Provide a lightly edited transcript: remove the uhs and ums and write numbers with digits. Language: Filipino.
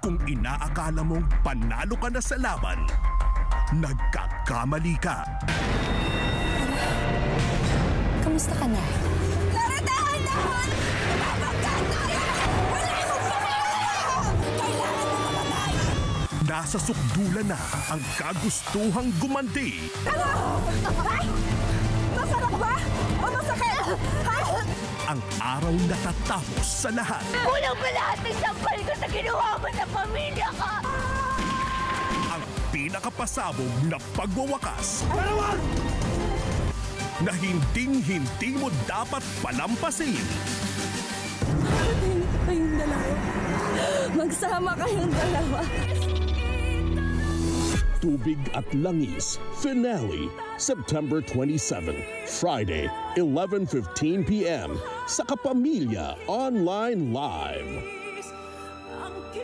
Kung inaakala mong panalo ka na sa laban, nagkakamali ka. Kamusta ka na? Dahan-dahan! Mabagkat tayo! Wala akong pakilala! Kailangan mo mamatay! Nasa sukdulan na ang kagustuhang gumanti. Ay! Masarap ba? O masakit? Ha? Ang araw na tatapos sa lahat. Kulang ba lahat ng sampal ko sa ginawa mo sa pamilya ka? Ang pinakapasabog na pagwawakas. Na hinding-hindi mo dapat palampasin. Kayong dalawa. Magsama kayong dalawa. Tubig at Langis finale September 27, Friday, 11:15 p.m. sa Kapamilya Online Live.